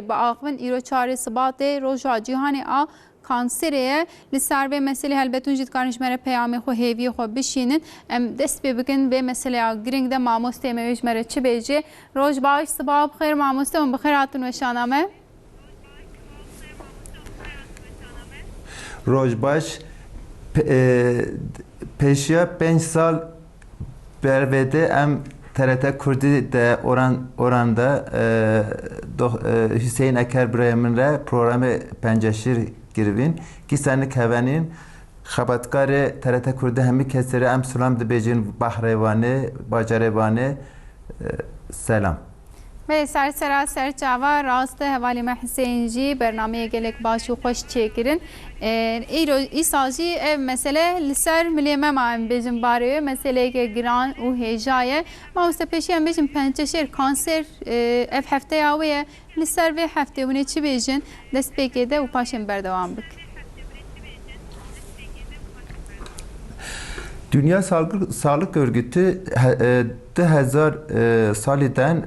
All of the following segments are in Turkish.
باقوین ایرو چاره سبات روزا جهانی آ کانسریه لسر و مسئله البته جد کارش مره پیامی خو هیوی خو بشینن دست ببکن به مسئله گرینگ ده ماموسته میش مره چه بیجه روز باش سباب خیر ماموسته من بخیر آتون و شانمه روز باش پیشیا 5 سال برvede ام TRT Kürdi de oranda Hüseyin Eker Brahim'in re programı penceşir girvin ki seni kevenin xabatkar TRT Kürdi hemi keseri em sulam dibecin bahrevane bacarevane selam. به سر چاوا راست حوالی ما حسینجی برنامه گلک باشو خوش چیکرین ای سازی مسئله لسر ملی ما بیشتر باره مسئله که گران و هجایه ما مستپیشی هم بیشتر پنجشیر کانسر اف هفته آویه لسر و هفته ونی چی بیشتر دست بگیده و پاشم بردوام بک. Dünya Sağlık Örgütü 2000 saliden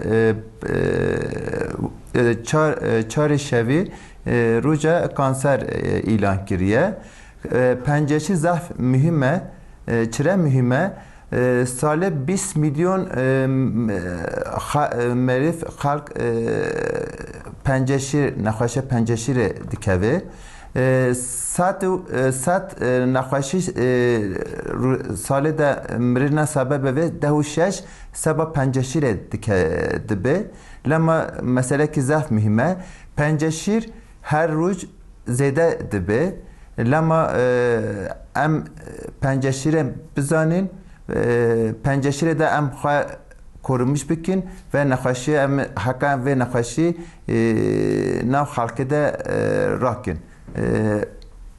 çarşevi ruja kanser ilan kiriye. Penceşi zaf mühime, çire mühime sale 20 milyon merif halk penceşi nakhaşe penceşire dikevi. سات نخواهشی ساله ده مرنا سبب به ده شش سبب پنجشیر دبه لما مسئله که ضعف مهمه پنجشیر هر روز زیاده دبه لما ام پنجشیر بزنین پنجشیر ده ام خواه korunmuş bikin ve nakhaşi em hakan ve nakhaşi nav halkı da rakin.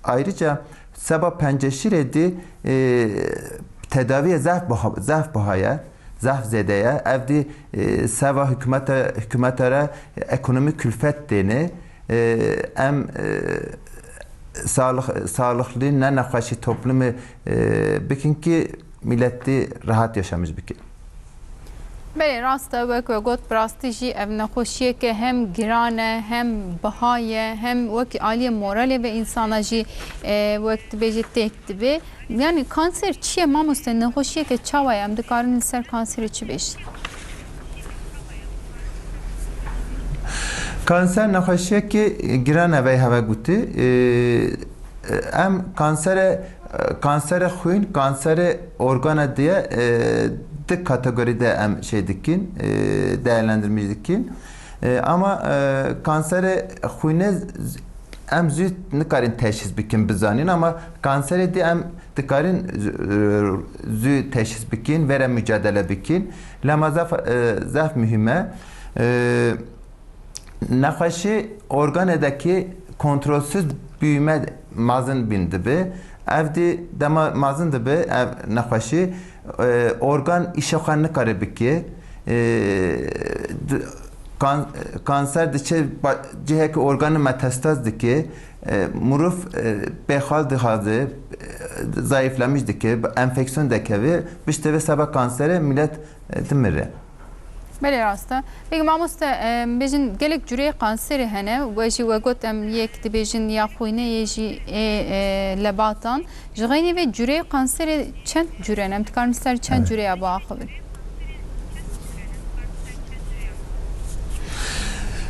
Ayrıca sabah penceşir edi tedaviye zaf bahaya zaf zedeye evdi sabah hükümetlere ekonomik külfet deni em sağlıklı ne nakhaşi toplumu bikin ki milleti rahat yaşamış bikin. بله راست وک و گوت براستیجی اف نخوشیه که هم گرانه هم بهایه هم وک عالی مورالی به انسان جی وقت بیجی تکتبه یعنی کانسر چیه ما مست نخوشیه که چاوی هم دکارن سر کانسر چی بیش kanser نخوشیه که گرانه وی هوا گوتی ام kanser خوین kanser organa diye kategoride em dikin değerlendirmişdikin ama kanseri xuyne em zü nikarin teşhis bikin bizanin ama kanseri de em dikarin zü teşhis bikin vere mücadele bikin lama zaf mühime nakhaşi organedeki kontrolsüz büyüme mazın bindibi evdi dema mazın dibi ev nakhaşi organ işoxanını karibiki kanser diçe cihek organı metastaz diki muruf behal dihazı zayıflamış diki enfeksiyon dekevi bişte ve sabah kanseri millet dimiri. بله راسته بگم ما مست بیشتر گلک جوری قانسری هنه و جی و گفتم یک بیشتر یا خوینه یجی لباتان جغینی و جوری قانسری چند جوره نم تکارم سر چند جوره ابا آخوی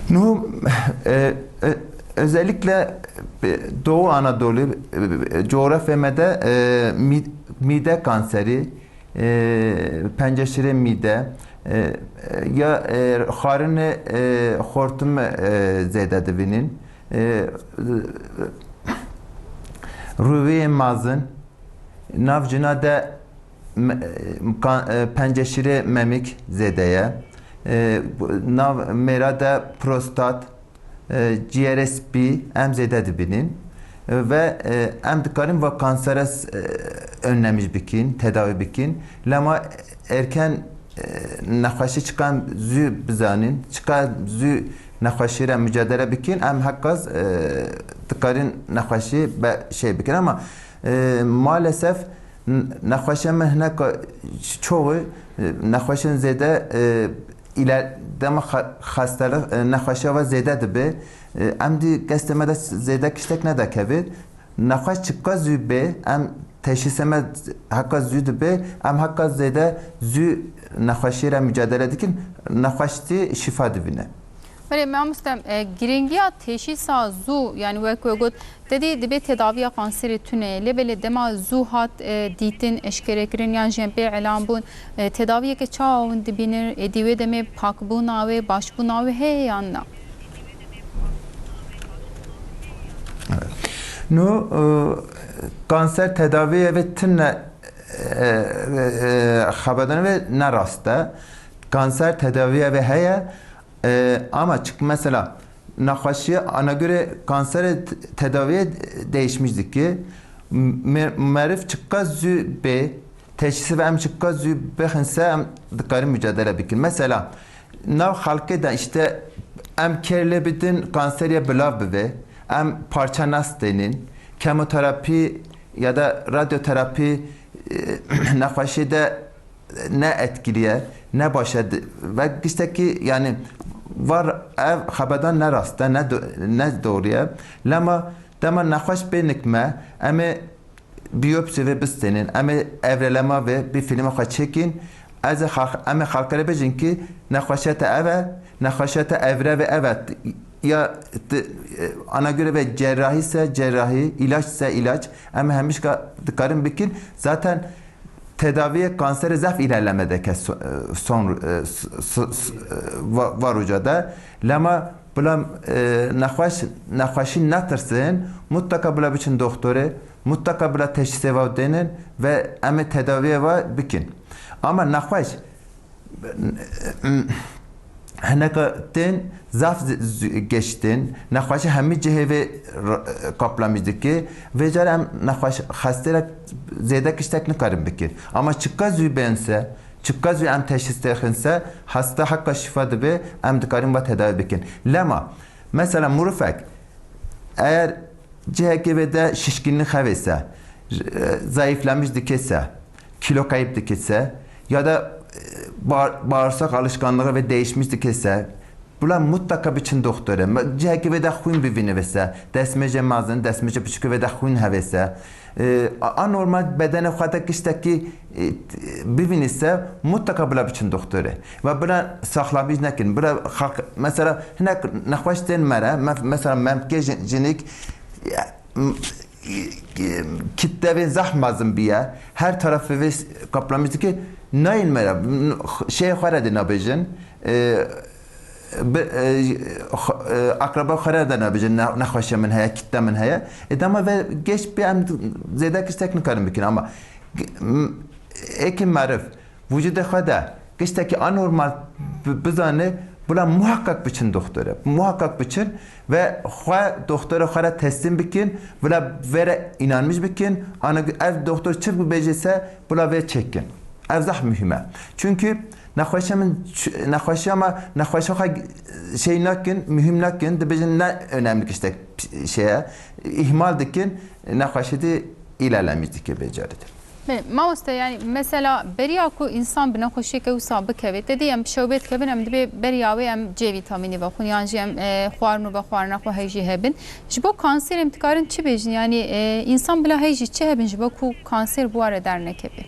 Nu özellikle Doğu Anadolu coğrafyamda mide kanseri, penceşire mide ya xarın xortum zede dibinin ruvi mazın navcına da penceşire memik zedeye nav merada prostat GRSP em zede dibinin ve em dikarin ve kansere önlemiş bikin tedavi bikin lama erken nakhaşi çıkan zü bizanin çıkan zü nakhaşire mücadele bikin em hakkaz dikarin nakhaşi bikin ama maalesef nakhaşi mehne çoğu nakhaşin zede ileride hastalık nexweşa ve zêde dibe em dî gesteme de zêde kiştek nedekevir nexweş çıka zû be em teşhiseme hakka zû dibe em hakka zêde zû nexweşî re mücadele dikin nexweştî şifa dibîne. Böyle mamustem giringiya teşhisa zu yani vekve got dedi dibe tedaviya kanseri tüne lebele dema zu hat ditin eşkerekirin yani jempe elan bun tedaviye ke çağın dibinir edive deme pak bu nave baş bu nave he yanna. No kanser tedaviye ve tüne xabadan ve ne rasta kanser tedaviye ve heye ama çık mesela nexweşiye ana göre kanser tedaviye değişmiştik ki merif çıkka zü be teşhisi ve em çıkka zü be hınsa em dikarin mücadele bikin. Mesela nav halkı da işte em kerle bidin kanseriye bilav bibe em parça nas denin kemoterapi ya da radyoterapi nexweşide ne etkiliye ne başa ve işte ki yani var ev xabadan ne rasta ne doğruya lama dema nexweş benikme eme biyopsi ve bistenin eme evrelema ve bir filme xwe çekin ez eme xalkere bejin ki nexweşete eve nexweşete evre ve evet ya ana göre ve cerrahi ise cerrahi ilaç ise ilaç eme hemişka dikarin bikin zaten tedaviye kanseri zaf ilerlemedeki son var ucada. Lama bulam nexweşin natırsın mutlaka bula biçin doktoru mutlaka bula teşhise vav denin ve eme tedaviye vav bikin. Ama nexweş henekatin zaf geçtin nexweşi hemi ciheve kaplamışdı ki ve carem nexweş hastayla zêde kiştek nikarin bikir ama çıkka zû bense çıkka zû em teşhis texinse hasta hakka şifa dibe em dikarin ve tedavi bikin lema mesela murufek eğer ciheke ve de şişkinlik hevese zayıflamış dikese kilo kayıp dikese ya da bağırsak alışkanlığı ve değişmiş dikese bula mutlaka biçin doktora ciheke ve de xwîn bivîne vese destmece mazin destmece biçike ve de xwîn hevese anormal bedene xwata kişteki bivînise mutlaka bula biçin doktora ve bula saxlamış nekin bula mesela hinek nexweş tên mere mesela memke jinik kitle ve zahmazın biye her tarafı ve kaplamıştı ki neyin mere şey xwara nabijin akraba xwara da nabijin nexweşe min heye kitle min heye dema ve geç bir em zêde kiştek nikarin bikin ama ekim marif vücuda xweda kişteki anormal bizane bula muhakkak biçin doktora muhakkak biçin ve xwe doktora xwara teslim bikin bula vere inanmış bikin ana ev doktor çift bu becese bula ve çekin ev zah mühime çünkü nexweşe ama nexweşe şey nakin mühim nakin dibijin ne önemli kiştek şeye ihmal dikin nexweşe de ilerlemiş dikin beceridi. Mauste yani mesela beriya ku insan bina xoşi ke usa bikeve dedi em şobet kevin em dibe beriya ve em C vitamini ve xun yani em xwarnu ve xwarna xwe hejî hebin ji bo kanser em tikarin çi bejin yani insan bila hejî çi hebin ji bo ku kanser bu ara dernekebe.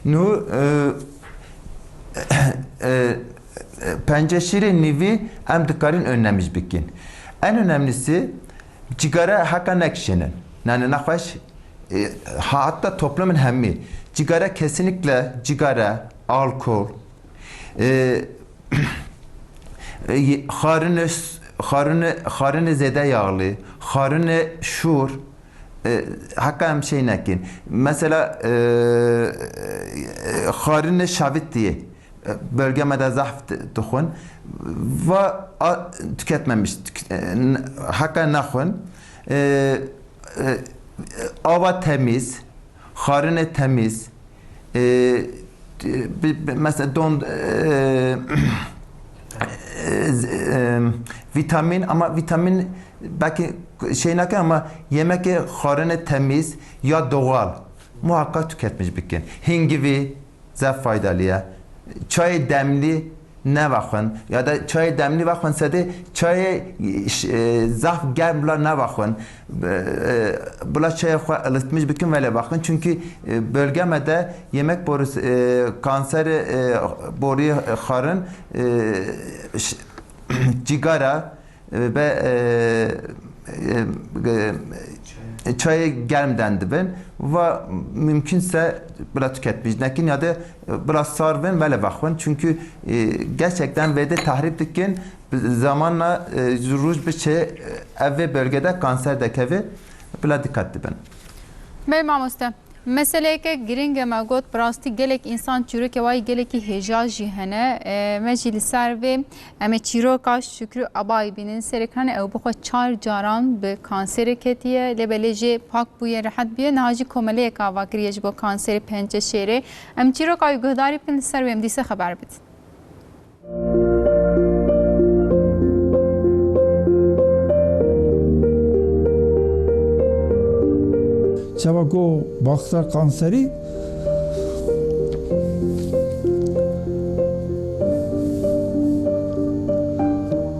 Nu penceşiri nivi em dikarin önlemiş bikin. En önemlisi cigara hakka nekşenin. Yani nexweş hatta toplumun hemmi. Cigara kesinlikle cigara, alkol, xarını zêde yağlı, xarını şur, hakka hem şey nekin. Mesela xarını şavit diye bölgemede zahf tuxun ve tüketmemiş hakka naxun ava temiz xarını temiz mesela vitamin ama vitamin belki şey nakin ama yemek xarını temiz ya doğal muhakkak tüketmiş bikin. Hingivi zef faydalıya. Çay demli ne bakın ya da çay demli bakın sede çay zaf gelmla ne bakın bula çaya ılıtmış bütün böyle bakın çünkü bölgemede yemek borusu kanseri boruyu harın cigara ve çayı gelmeden dibin ve mümkünse bula tüketmiş. Lakin ya da bula sarvın böyle bakın çünkü gerçekten ve de tahrip dikin zamanla ruj bir şey ev bölgede kanser de kevi bula dikkat dibin. Bey mamoste. Mesele که گرینگ مگود براستی گلک انسان چیرو که وای گلکی هجاجی هنه مجلی سر و اما چیرو کاش شکر آبای بینن سرکانه او بخو 4 جاران به کانسر کتیه لبلیجی پاک بوی راحت بیه نهاجی کمله که واکریج با کانسر پنجه شیره ام چیرو کای گهداری بکن سر و ام دیسه خبر بید. Çavako baksa kanseri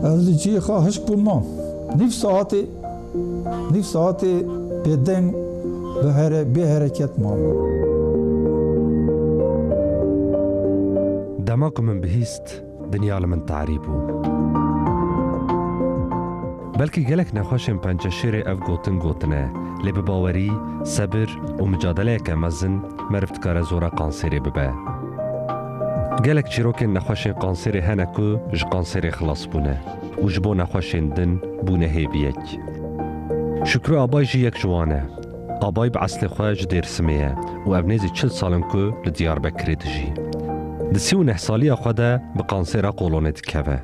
az çiğ haş bulmam. Nif saati beden bir hareket mam. دماغ من بهیست دنیا لمن تعریبو بلکه گلک نخوشم پنجشیر اف گوتن گوتنه لی بباوری، صبر و مجادله که مزن مرفت کار زورا قانسری ببه. گلک چیروکن نخوشن قانسری هنکو ج قانسری خلاص بونه و جبو نخوشن دن بونه هیبیک. شکر آبای جی یک جوانه. آبای به اصل خواهج دیر سمیه و ابنیزی 40 سالم که لدیار بکرید جی. دسی و 9 سالی خواده به قانسری قولونه دکوه.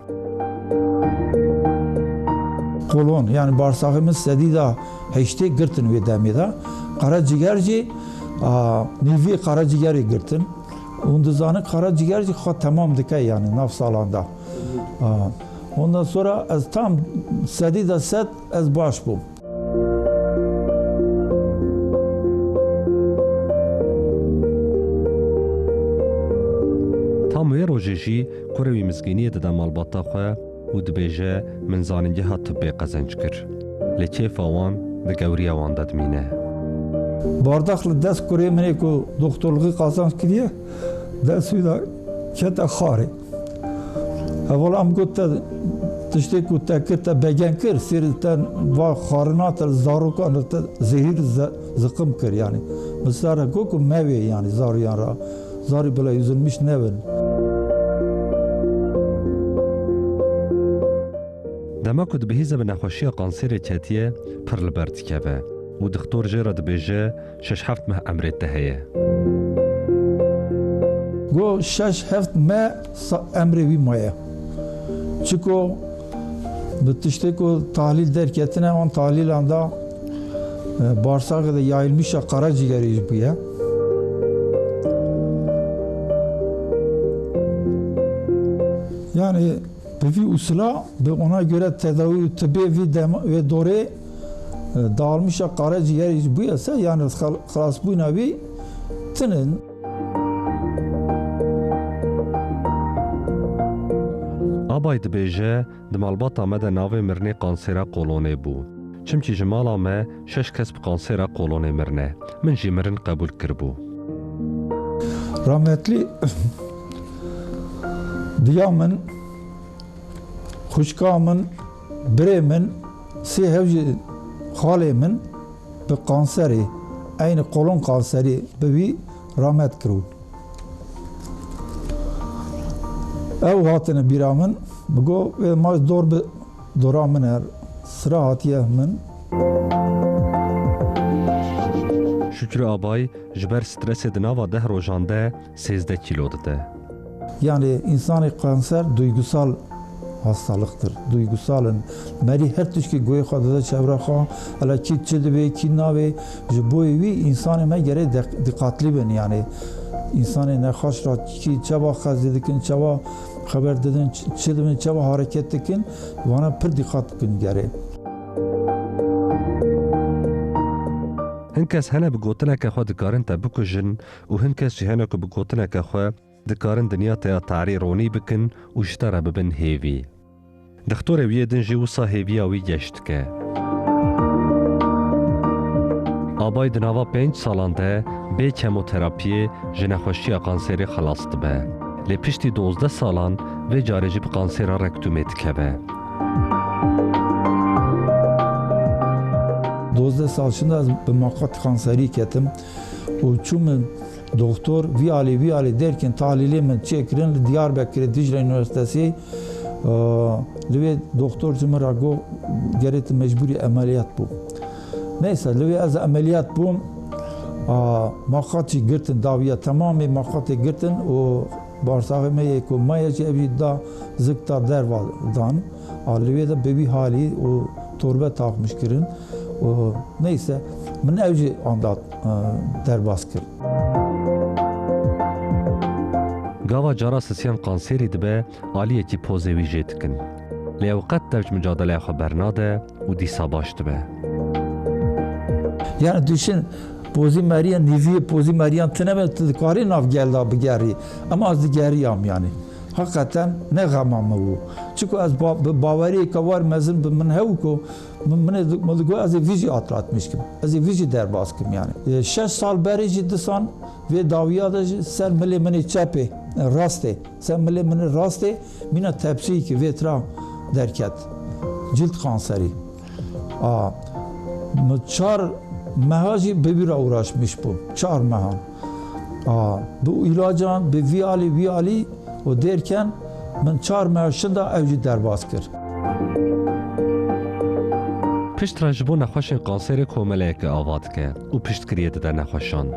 Kolon yani bağırsağımız sedida heşte gırtın ve demida karaciğerci nevi karaciğeri gırtın unduzanı karaciğerci tamam dike yani nafs alanda ondan sonra az tam sedida set az baş bu tam ve rojeji kurevi mizginiye de malbata xwe و دبیجه من زاننگه ها طبی قزنج کر لکه فوان به گوری وان دادمینه بارداخل دست کره منی کو دکترلوقی قازانج کریه دست ویدا کت خاره اول ام گفت تشتی کو تکت بگن کر سیرتن و خارنات زاروکان زهیر زقم کر yani mesela کو میوه yani زاریان را زاری بلا yüzülmüş neven دما کد بهیزه به نخوشی قانسر کتیه پر لبرد که و دکتر جرا دبیجه 6-7 ماه امرت دهیه. گو 6-7 ماه امری وی مایه. چیکو بتشته کو تحلیل درکتنه آن تحلیل anda bağırsağı da yayılmış karaciğeri buya. Yani bir usula ve ona göre tedavi tıbbi ve doğru dağılmış karaciğer bu ise yani xalas bu nevi tının Abay dibêje di malbata me de navê mirinê qansêra qolonê bû. Çimkî ji mala me 6 kes bi qansêra qolonê mirine. Min jî mirin qebûl kiribû. Rahmetli diyamın Kuşkamın, biremin, sihevci halemin bir kanseri, aynı kolon kanseri bir rahmet kırıyor. Ev hatine biramın, bu ve maz doğru bir doramın er, sıra hatiye min. Şükrü Abay, jiber stresi di nava 10 rojan de 13 kilo dide. Yani insani kanser duygusal hastalıktır. Duygusalın. Meri her tuşki goy xadada çevre xo, ala ki çilve ki nave, bu evi insanı me gere dikkatli ben yani. İnsanı ne hoş ra ki çaba xazedikin çaba haber dedin çilve çaba hareket dikin bana pir dikkat gün gere. هنکس هنه بگوتنک خو دکارن تا بکجن و هنکس جی هنه که بگوتنک خو دکارن دنیا تا تعری رونی بکن و جتره ببن هیوی. دکتور وی دنجی وصا هیوی آوی گشت که. آبای دناوا 5 سالان ده به کیموتراپی جنخوشی قانسری خلاص دبه. لی پشتی 12 سالان و جارجی به قانسر رکتومت که به. 12 سال شده از به مقاط خانسری کتم و چون دکتر ویالی درکن تحلیلی من چه کرن دیاربکر دیجره یونیورسیتسی لوی دکتر جمعه گو گرت مجبوری عملیات بو. Neyse, lüve az ameliyat bum, maqatı girtin daviye tamamı maqatı girtin o bağırsağıma yeko mayacı evi da zıkta dervadan, lüve de bebi hali o torba takmış kirin. Neyse, min evci anda derbas kir. Gava cara sisyan kanseri dibe aliyeki pozevi jetkin. Li evqat devç mücadele xebernade u dîsa baş dibe. Yani düşün, pozi Meryem, niviye pozi Meryem tıneme tıdıkari nav geldi abi geri. Ama az digeriyam yani. Hakikaten ne gamamı bu. Çünkü az bavariye kavar mezun min hevko, min az vici atlatmışım. Az vici derbaskim yani. 6 sal beri ciddisan ve daviyada sen mili mini çepe, raste. Sen mili mini raste, mina tepsi ki vetra derket. Cilt kanseri. Çar mehacı bebira uğraşmış bu. Çar mehan. Bu ilacan bir viyali o derken ben çar mehaşında evci derbas kır. Pişt rajbo nexweşên kanserê komeleyeke ava dike û piştkiriyê dide nexweşan.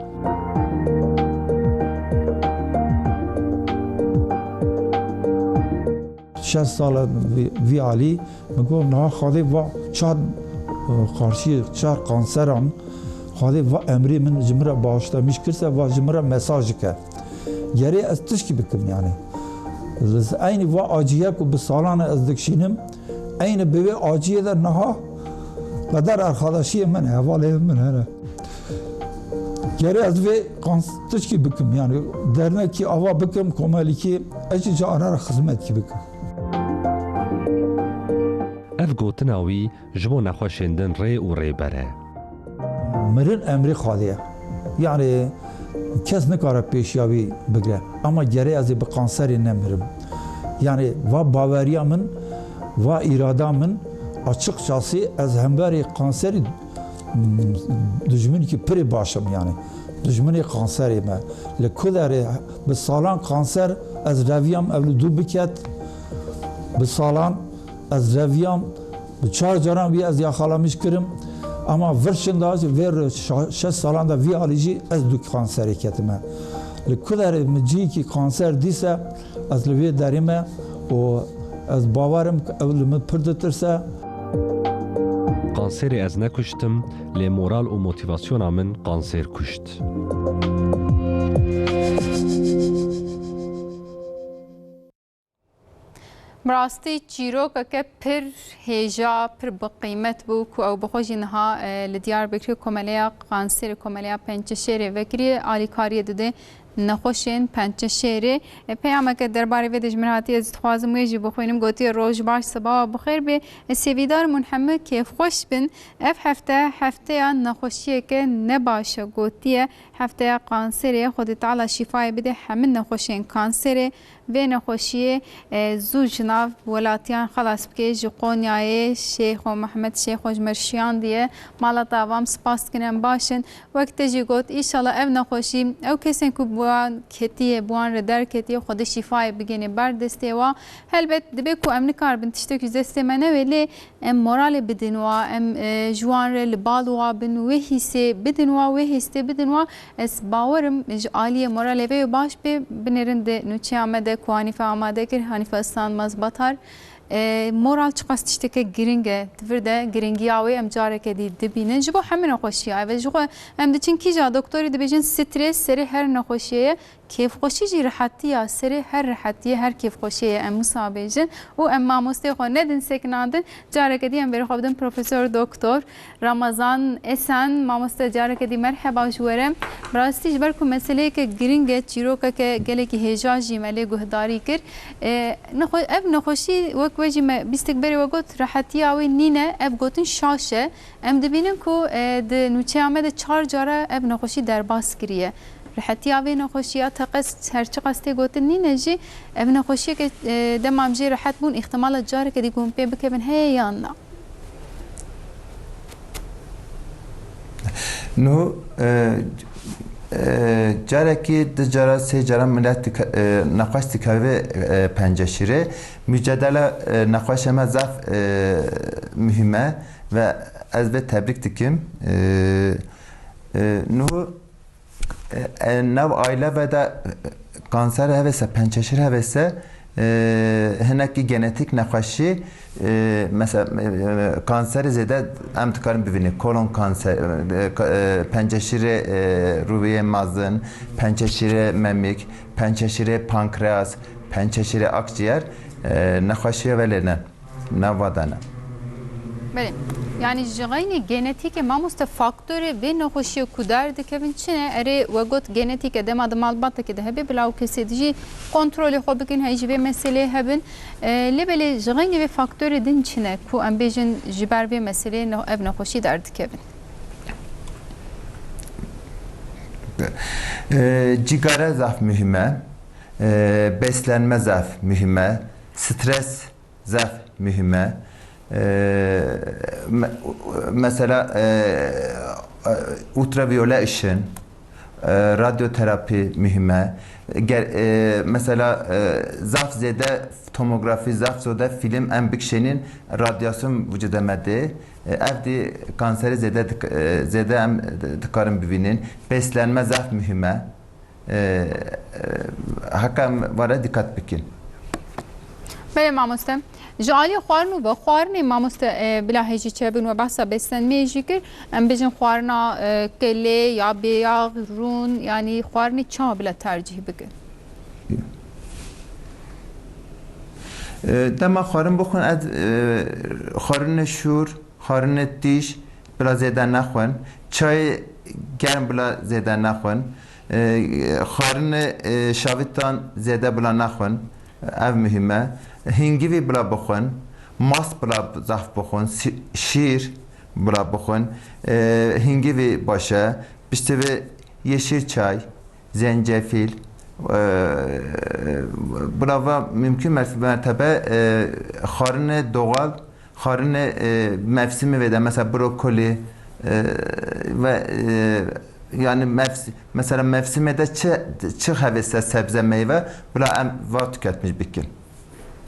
شش سال ویالی میگم نه خواهی و چار karşı çar kanseram خواهی و امری من جمره bağışlamış kirse و جمره mesaj که geri az tiş gibi kim yani aynı ve acıya ku bir salana az dikşinim aynı bebe acıya da naha kadar arkadaşıyım ben havaleyim ben hele geri az ve tiş gibi kim yani dernek ki ava bikim komali ki acıca arar hizmet gibi kim. Ev gotina wî ji bo nexweşên din rê û rêbere. Mirin emri xwediye. Yani kes nikare pêşiyavî bigre. Ama gerê ez ê bi kanserê nemirim. Yani va baveriya min, va irada min açıkçası ez hemberê kanserî dijminekî pirê baş im yani. Dijminê kanserê me. Li kuderê bi salan kanser ez reviyam ev li dû biket. Bi salan از رویام به 4 جرام وی از یاخالامیش کردم اما ورشنداز ویر 6 سالان دا وی آلیجی از دو کانسری کتمه لکلر مجی کی کانسر دیسه از لوی دریمه و از باورم اول من پردترسه Kanseri ez nekuştim, lê moral û motivasyona min kanser kuşt. براستی چیرۆکەکە پر هێژا پر بە قیمەت بوو و ئەو بەخۆشی نها لە دیار بکری کۆمەلەیە قانسێری کۆمەلەیە پەنجەشێرێ vekirî alîkariye dide nexweşên pençeşêrê peyameke derbarê vê de ji min hatiye ez dixwazim wê jî bixwînim gotiye roj baş sebawa bixêr bê sêvîdar min hemû kêfxweş bin ev hefte hefteya nexweşiyeke ne baş e gotiye hefteya kanserê Xwedê Teala şîfayê bide hemû nexweşên kanserê vê nexweşiyê zû ji nav welatiyan xelas bike ji Qonyayê Şêxo Mehmed Şêxo ji Merşiyan diye mala davam spas dikin em baş in wek te jî got îşallah ev nexweşî ew kesên ku buwan ketiye buwan re derketiye Xwedê şîfayê bigêne ber destê wa helbet dibe ku em nikarbin tiştekî destê me neve lê em moralê bidin wa em ji wan re li bal wa bin wê hîsê bidin wa wê hêstê bidin wa ez bawerim ji aliyê moralê vê baş bê binêrin de nûçeya me de ku Hanife amade kir Hanife ıslanmaz batar moral çiqas tişteke giring e tivir de giringiya wê em careke dî dibînin ji bo hemû nexweşiya ev ji xwe em diçin kîja doktorî dibêjin stres serê her nexweşiyê کیف خوشی جی راحتی یا سری هر راحتی هر کیف خوشی ام مسابجن و ام ماموسته خو ندن سکناندن جاره کدی ام بری خوابدن پروفسور دکتر رمضان اسن ماموسته جاره کدی مرحبا جورم براستیش برکو مسئله که گرینگ چیروکا که گله که هجاجی ملی گهداری کر اب نخوشی وک وجی ما بیستک بری وگوت راحتی آوی نینه اب گوتن شاشه ام دبینن کو د نوچه آمده 4 جاره اب نخوشی در باس کریه راحتی آوی نخوشی تقص هرچی قصتی گوتن نینه جی اب نخوشی که دمام جی راحت بون احتمال جاره که دیگون پی بکبن هی یا نه نو جاره که ده جاره سه جاره ملت نقاش تکاوی پنجشیره mücadele نقاش ما زف mühime ve az ve tebrik dikim nu nav aile ve de kanser hevese pençeşir hevese heneki genetik naqaşi mesela kanser zede em dikarin bibînin kolon kanser pençeşire ruviye mazın pençeşire memik pençeşire pankreas pençeşire akciğer naqaşiye velene navadana. بله یعنی جغینی genetike mamusta faktörü ve nexoşiye kudar dikevin çine eri vegot genetik edem adım albatta ki de hebe bilav kesedici kontrolü xo bikin hej ve mesele hebin lebele jغینی ve faktörü din çine ku ambejin jiber ve mesele ev nexoşi der dikevin. Cigara zaf mühime, beslenme zaf mühime, stres zaf mühime. Mesela ultraviyole ışın, radyoterapi mühime. Mesela zaf zede tomografi, zaf zede film en büyük şeyin radyasyon vücudemedi. Evdi kanseri zede em tıkarım bibinin. Beslenme zaf mühime. Hakam vara dikkat bikin. بله ماموسته جالی خوارنو و خوارنی ماموسته بلا هیچی چبین و بحثا بستن میجی کر ام بجن خوارنا کلی یا بیاغ رون یعنی خوارنی چا بلا ترجیح بکن دما خوارن بخون از خوارن شور خوارن دیش بلا زیده نخون چای گرم بلا زیده نخون خوارن شاویتان زیده بلا نخون ev mühime hingivi bula bixun mas bula zaf bixun şir bula bixun hingivi başa biştevi yeşil çay zencefil bula mümkün mertebe xarine doğal xarine mevsimi ve de mesela brokoli ve yani mesela mevsimde çı hevesle sebze meyve bula em va tüketmiş bikin.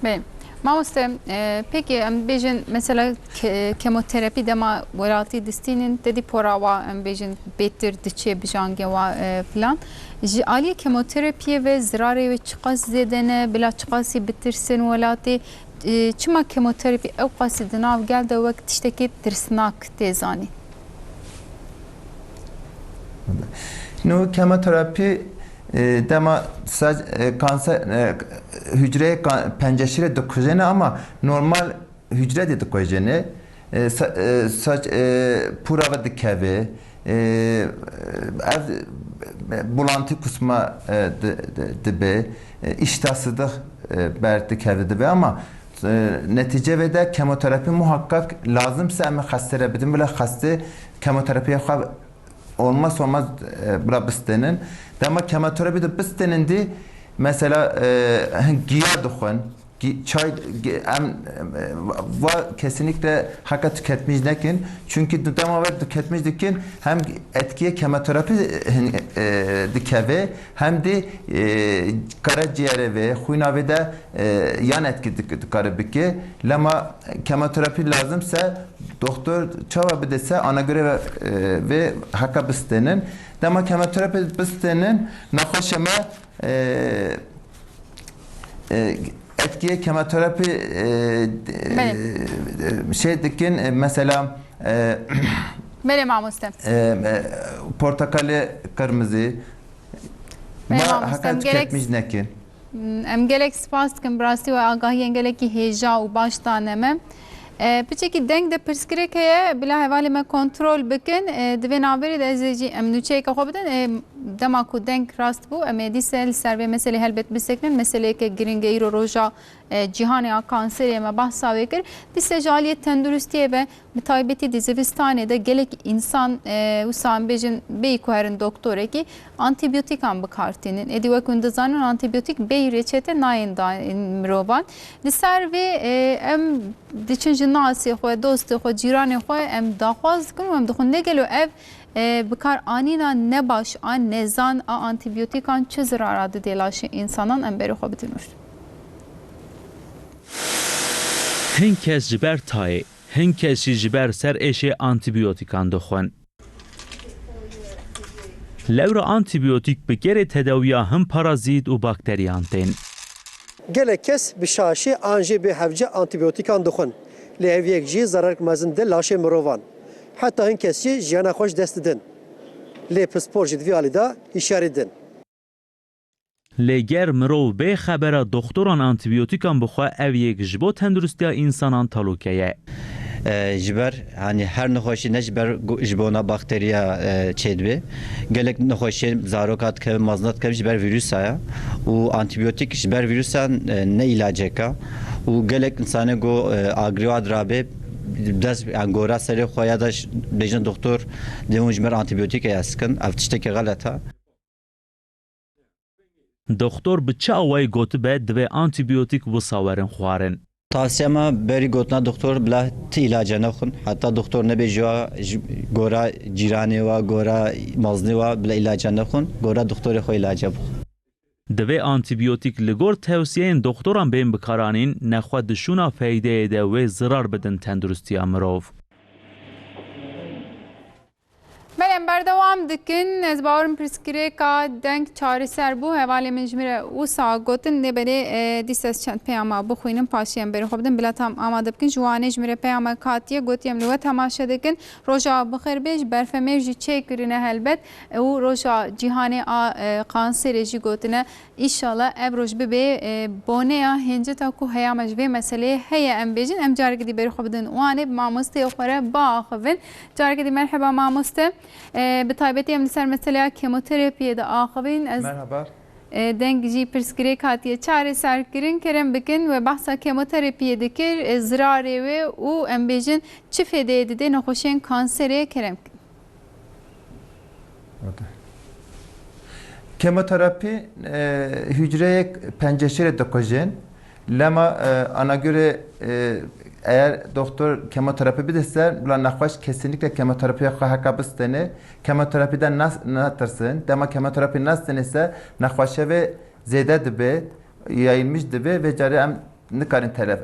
Bem, mauste peki em bejin mesela kemoterapi dema volati distinin dedi porava em bejin betir diçe bijange va falan. Ali kemoterapiye ve zirare ve çıkas zedene bila çıkası bitirsin volati çima kemoterapi ev qasidi nav geldi vakt işteki tirsnak tezani. No kemoterapi dema kanser hücre penceşire dokuzene ama normal hücre de dokuzene saç purava dikeve ev bulantı kusma dibe iştahsızlık berdi keve dibe ama netice ve de kemoterapi muhakkak lazımsa ama hastara bidim bile hasta kemoterapiye olmaz bura bistenin. Dema kemoterapi de bistenin di mesela giya duxun, çay kesinlikle hakka tüketmiş nekin. Çünkü dema var tüketmiş dikin hem etkiye kemoterapi dikeve hem de karaciğere ve huyna de yan etki dikarı biki. Lama kemoterapi lazımsa doktor çava bidese ana göre ve hakka bistenin. Dema kemoterapi bistenin nahoşema etkiye kemoterapi şey dikin mesela Bele mamuste. Portakali kırmızı ما Beyam حقا Mustem gerek تكتميز نكين em gelek spas dikim birastî we agahiyen gelekî hêja û baş daneme. Piçekî deng de pirsgirêk heye bila hevalê me kontrol bikin divê naberê de ez ê jî em nûçeyeke xwe bidin dema ku deng rast bû em ê dîse li ser vê meselê helbet bisekinin meseleyeke giring e îro roja cîhanê a kanserê me behsa wê kir dîse ji aliyê tenduristiyê ve bi taybetî di zivistanê de gelek însan wisa em bêjin bêyî ku herin doktorekî antîbiyotikan bikartînin êdî wek hûn dizanin antîbiyotik bêyî reçete nayên danîn mirovan li ser vê em diçin ji nasê xwe dostê xwe cîranê xwe em daxwaz dikin û em dixwin negelo ev bikar anîna nebaş an nezan a antîbiyotikan çi zirara didê laşê însanan em berê xwe bidin Hin kes ji ber tayê, hin kes jî ji ber ser êşê antîbiyotikan dixwin. Lewra antîbiyotik bi gerê tedawiya him parazît û bakteriyan tên. Gelek kes bi şaşê an jê bê hevce antîbiyotikan dixwin. Lê ev yek jî zarar mezin de laşê mirovan. Heta hin kes jî jiyana xwe ji dest didin. Lê pispor ji divê alî da hişyarî din. Lê ger mirov bê xebera doktoran antîbiyotikan bixwe ev yek ji bo tendurustiya însanan talûke ye. ji ber hani her nexweşî ne ji ber ji bona bakteriya çêdibê gelek nexweşî zarokat dikeve mazna dikeve ji ber vîrusa ye û antîbiyotik ji ber vîrusa ne ilaceka û gelek insanê got agriya dirabê dest gora serê xwe ya da bêjin doktor dêmon ji ber antîbiyotikê ya sikin ev tiştekî xelet e. Doktor bi çi awayî gotibe divê antîbiyotik wisa werin xwarin. Tavsiyema berî gotina doktor bila ti ilaca nexwin heta doktor nebêjiya ji gora cîranê wa gora maznê wa bila ilaca nexwin gora doktorê xwe ilaca bixwe. Divê antîbiyotik li gor tewsiyeyên doktoran bên bikaranîn nexwe dişûna feydeyê de wê zirar bidin tendurustiya mirov. Belem berdewam dikin ez bawerim pirsgirêka deng çareser bû hevalê min ji me re wisa gotin lêberê dîs ez çend peyama bixwînim paşê em berê xwe bidin bila tam amade bikin ji wanê ji me re peyama hatiye gotiye em li we temaşe dikin roja bixêr bê ji berfemê jî çêkirine helbet û roja cîhanê a kanserê jî gotine îşallah ev roj bibe boneya hinceta ku heya me ji vê meseleyê heye em bêjin em carekî dî berê xwe bidin wanê bi mamosteyê xwe re biaxivin carekî dî merheba mamoste bi taybetî em li ser meseleya kemoterapiyê de axivîn ez Merhaba. deng jî pirsgirêk hatiye çareserkirin kerem bikin ve behsa kemoterapiyê dikir zirarê wê û em bêjin çi fêdeyê dide nexweşiyên kanserê kerem bikin. Kemoterapi hücreye penceşire dokujin. Lema ana göre eğer doktor kemoterapi bilirse ulan nakbaş kesinlikle kemoterapiye hakka bistene kemoterapiden natırsın. Dema kemoterapi nasıl ise nakbaşe ve zede dibe yayılmış dibe ve cari em nikarin taraf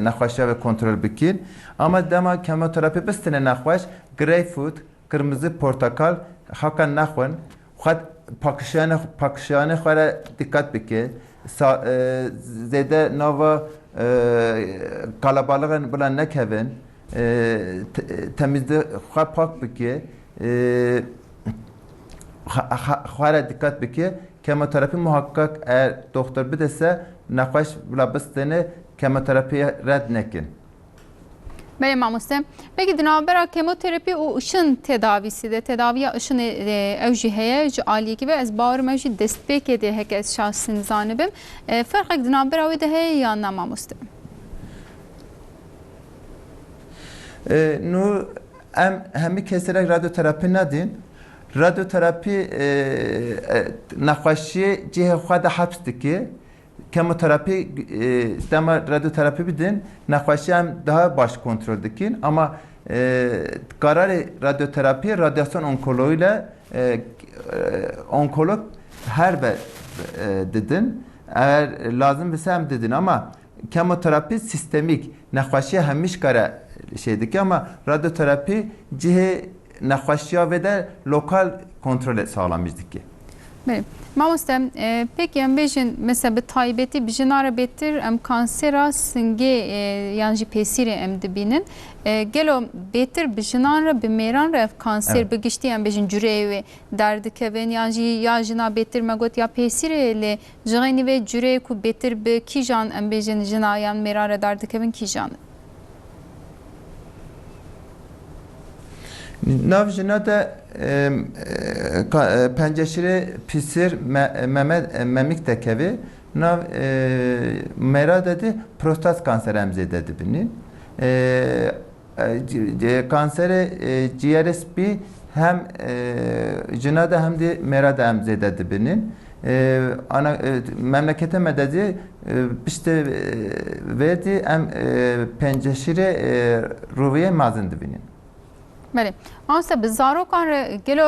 nakbaşe ve kontrol bikin. Ama dema kemoterapi bistene nakbaş greyfurt, kırmızı portakal hakka nakvan. Pakışanı xwara dikkat bike. Zede nava kalabalığın bilen nekevin. Temizde xwa pak bike. Xwara dikkat bike. Kemoterapi muhakkak eğer doktor bidese nakbaş bila bistene kemoterapiye red nekin. Belê mamoste. Peki di navbera kemoterapi û ışın tedavisi de tedaviya ışın ew jî heye ji aliyekî ve ez bawerim ew jî destpêkê de heke ez şahsîn zanibim. Ferqek di navbera wê de heye yan na mamoste? Nu em hemî keserek radyoterapi nedin. Radyoterapi nexweşiyê cihê xwe de heps dike. Kemoterapi, dema radyoterapi bidin, nexweşî em daha baş kontrol dikin ama kararê radyoterapi radyasyon onkoloğuyla onkolog her be didin. Eğer lazım bise hem didin ama kemoterapi sistemik nexweşî hemiş kare şey dike ama radyoterapi cihê nexweşiya ve de lokal kontrol sağlamış dike. Bəli. Mamoste, peki em bejin mesela bir taybeti bijinara betir em kansera singe yani pesire em dibinin gelo betir bijinara bimeran ref kanser Evet. bigişti em bejin cüreyi derdi kevin yani ya jina betir megot ya pesire le jini ve cüreyi ku betir be kijan em bejin jina yan merare derdi kevin kijan. Nav jina da penceşire pisir memik tekevi nav mera dedi prostat kanser emze dedi bini kanseri GRSP hem jina da hem de mera da emze dedi binin ana memlekete mededi işte verdi em penceşire ruviye mazındı binin. بله آنسا به زاروکان گلو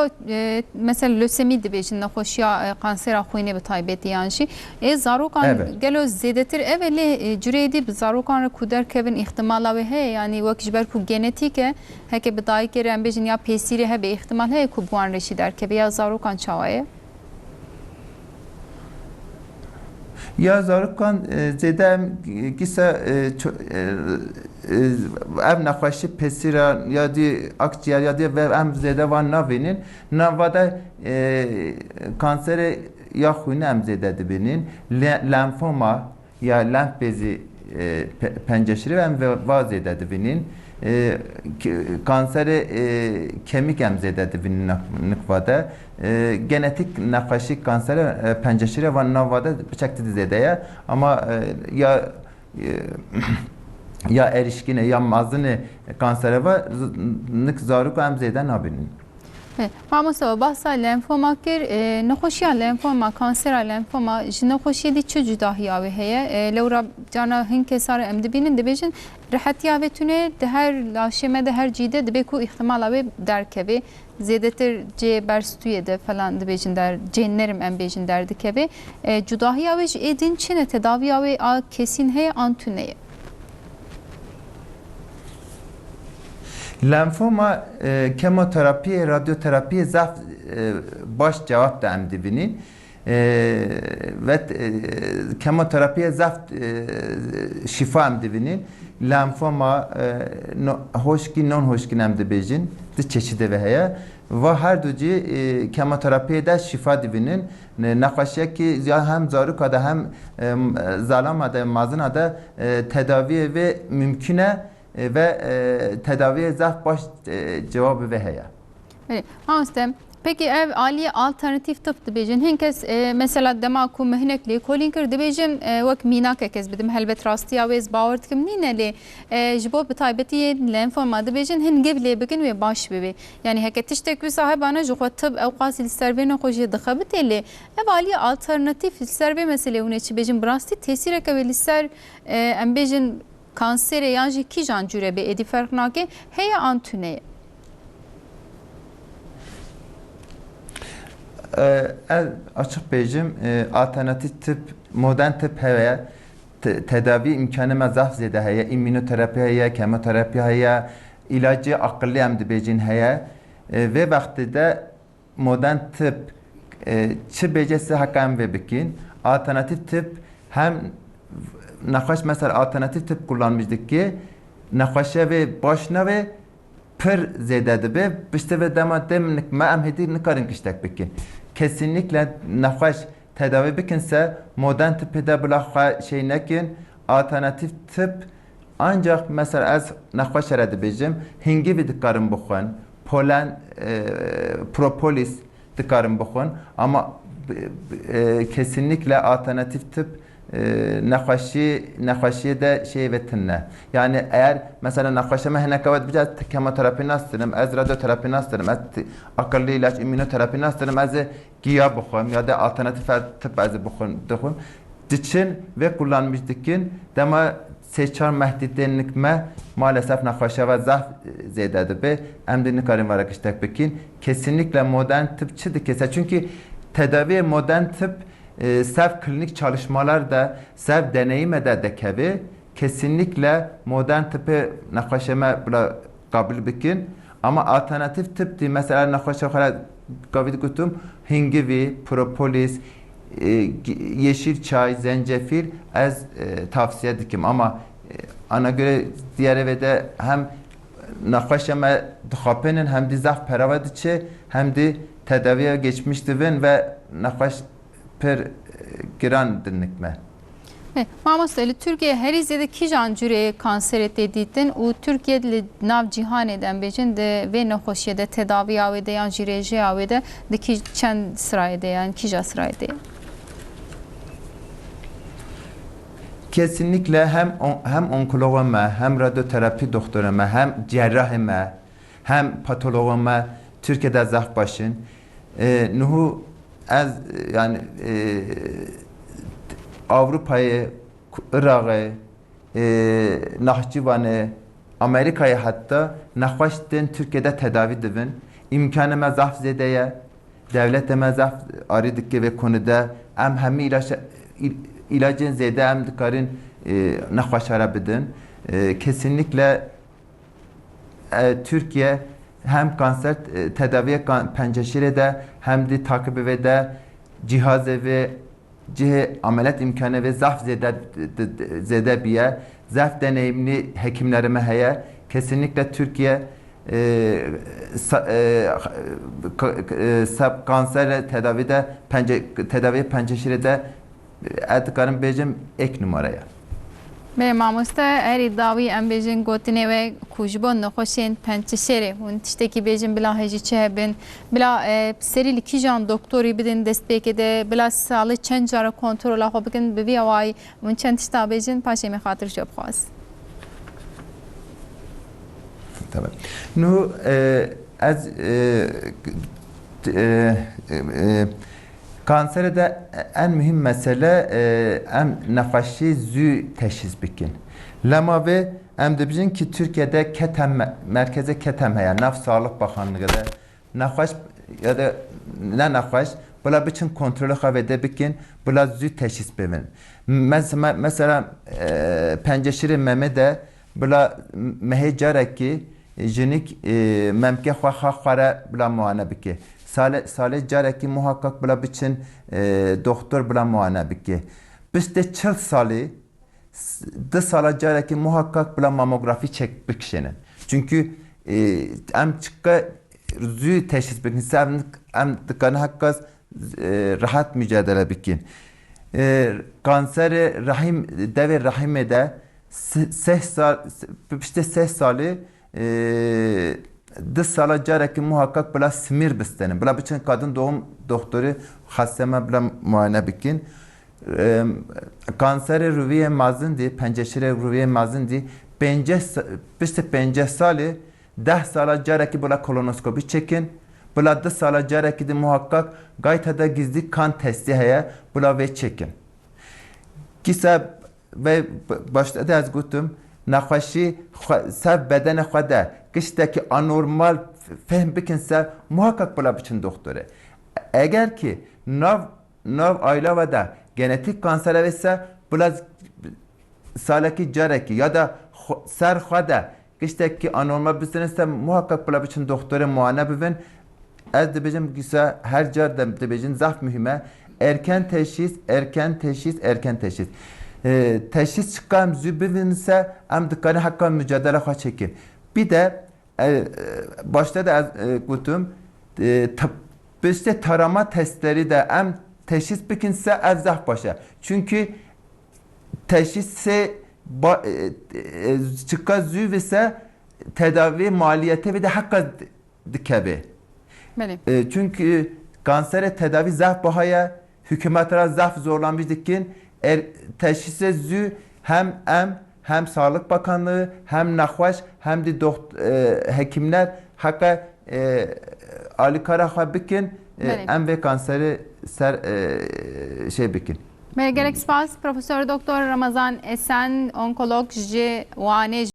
مثلا لوسمی دبیجن نخوش یا کانسر خوینه به تایبتی یانشی ای زاروکان Evet. گلو زیادتر اولی جریدی به زاروکان کودر کبن احتمال اوه هی یعنی وقتی بر کو ژنتیکه هک به دای کرم بیجن یا پیسیره هی به احتمال هی کو بوان رشی در که یا زاروکان چاوایه Ya zarıkan zedem gisa ev nakhaşi pesira ya di akciğer ya di ve em zede van navinin navada kansere ya xuyne em zede dibinin lenfoma ya lenf bezi penceşiri em vaz zede dibinin kanseri kemik emzede dibinin nikvada genetik nakhaşi kanseri penceşire ve navada bıçaktı dizedeye ama ya erişkine ya mazını kansere ve nik zaruk emzeden abinin. Mamosta bahsa lenfoma kir nexoşiya lenfoma kansera lenfoma ji nexoşiye di çi cudahiya ve heye lewra cana hin kesar em dibinin dibêjin rihetiya ve tune de her laşeme de her cide dibe ku ihtimala ve derkeve zêdetir cê berstûyê de falan dibêjin der cennerim em bêjin derdikeve cudahiya ve ji êdin çine tedaviya ve a kesin heye an tuneye. Lenfoma kemoterapi, radyoterapi zaf baş cevap da em dibinin ve kemoterapiye zaf şifa em dibinin lenfoma hoşki non hoşkin em dibêjin di çeşidi ve heye ve her duci kemoterapiye de şifa dibinin nakhaşiye ki ya hem zaruka da hem zalama da mazına da tedavi ve mümküne ve tedaviye zaf baş cevabı ve heye. Evet, Mamosta peki ev aliye alternatif tıp dibêjin hin kes mesela dema ku mehnekli kolin kir dibêjin wek mînak kes bidim helbet rastiya wêz bawer dikim nîne lê ji bo bi taybetiyê lenfoma dibêjin hin gev lê bikin wê baş bibe yani heke tiştek wî sahibane ji xwe tıp ew qasî li ser vê xwe jî dixebite lê ev aliye alternatif li ser vê meselê hûn ê çi bêjin bi rastî tesîreke wê li ser em bêjin kansere yan jî kîjan cûre be êdî ferq nake heye an tuneye. Açık beycim alternatif tıp, modern tıp heye tedavi imkanı mezaf zede heye, immünoterapi heye, kemoterapi heye, ilacı akıllı em dibêjin heye ve vakti de modern tıp çi becesi hakam ve bikin alternatif tıp hem nakhaş mesela alternatif tıp kullanmıştık ki nakhaşe ve başına ve pır zede dibe işte ve dema demlik ma em hedi nikarin kiştek bikin kesinlikle nakhaş tedavi bikinse modern tıp da bula şey nekin alternatif tıp ancak mesela az nakhaş aradı bizim hingi bir dikarin bukhun polen propolis dikarin bukhun ama kesinlikle alternatif tıp nakhaşiye de şey vetinne. Yani eğer mesela nakhaşeme henekavet biraz kemoterapi nastırım, az radyoterapi nastırım, az akıllı ilaç, immünoterapi nastırım, az giya bukhum ya da alternatif tıp az bukhum. Diçin ve kullanmıştıkin dema seçar mehdidenlikme maalesef nakhaşe ve zaf zededir be. Emdini karim var akıştak bekin. Kesinlikle modern tıpçıdır kese. Çünkü tedavi modern tıp sev klinik çalışmalar da sev deneyime de dekevi kesinlikle modern tıpı nakhaşeme kabul bikin ama alternatif tıp di mesela nakhaşe gavit gutum hingivi, propolis, yeşil çay, zencefil az tavsiye dikim ama ana göre diğer evde hem nakhaşama dixapenin hem de zaf peravadıçı hem de tedaviye geçmişti ve nakhaş per giran dinlikme. Mamosta Türkiye her izlede kijan cüreye kanser dediğin o Türkiye'de nav cihan eden becin de ve nakhoşiyede tedavi avede yan jireje avede de ki çend sırayda yani kija sırayda. Kesinlikle hem onkologuma, hem radyoterapi doktoruma, hem cerrahime, hem patologuma Türkiye'de zaf başın. Nuhu az yani Avrupa'yı, Irak'ı, Nahçıvan'ı, Amerika'yı hatta nakhaşten Türkiye'de tedavi divin. İmkanıma zaf zedeye, devletime zaf arıdık ve konuda hem ilacın zede hem dikarin nakhaşara bidin. Kesinlikle Türkiye hem kanser tedaviye penceşire de hem de takibi ve de cihazı ve cihe ameliyat imkanı ve zaf zede biye zaf deneyimli hekimlerime heye kesinlikle Türkiye kanser tedavi penceşire de etikarın bejim ek numaraya. به مامۆستا ئەری داوی ئەم بێژن گوتنێوە کوژبۆن نەخۆشێن پەنچشێرێ هون تشتێکی بێژن بلا هێژی چه بن بلا سەری li kîjan doktorî bidin destpêkê de bila salî çend cara kontrola xwe bikin bi vî awayî hûn çend tişta bêjin paşê me xatir jê bixwaz. Tamam. Nu ez kansere de en mühim mesele em nefeşi zü teşhis bikin. Lama ve em de bilin ki Türkiye'de ketem merkeze ketem heye Naf Sağlık Bakanlığı'da nefeş ya da ne nefeş bula bütün kontrolü havede bikin bula zü teşhis bevin. Mesela penceşiri meme de bula mehecareki jenik memke xara bula muayene biki. Sale careki muhakkak bula biçin doktor bula muayene biki. Biz de 40 sali de sala careki muhakkak bula mamografi çek bikşenin. Çünkü em çıkka zü teşhis bikin. Em dikkanı hakkaz rahat mücadele bikin. Kanseri rahim devi rahime de 6 sali dış sala careki muhakkak bula simir bistenin. Bula bütün kadın doğum doktoru hasteme bula muayene bikin. Kanseri rüviye mazindi, penceşire rüviye mazindi. 5 sali 10 sala careki bula kolonoskopi çekin. Bula dış sala careki de muhakkak gaytada gizli kan testi heye bula ve çekin. Kisa ve başta da az gutum nakhaşi sev bedene xwede kişteki anormal fehm bikinse muhakkak bula biçin doktoru. Eğer ki nav aile ve genetik kanser ise bula salaki careki ya da ser xwede kişteki anormal bisinse muhakkak bula biçin doktoru muayene bivin. Ez de bicim gisa her car de bicin zaf mühime erken teşhis. Teşhis çıkan zübivin ise em dikkanı hakka mücadele xwa çekin. Bir de başta da gutum işte tarama testleri de em teşhis bikinse ev zah başa. Çünkü teşhisse çıkan züv ise tedavi maliyeti ve de hakka dikebe. Çünkü kansere tedavi zah bahaya hükümetler zaf zorlanmış dikin teşhise zü hem Sağlık Bakanlığı hem nakhaş hem de hekimler hakka alikara xwe bikin em ve kanseri ser şey bikin. Gerek spas Profesör Doktor Ramazan Esen onkolog ji wane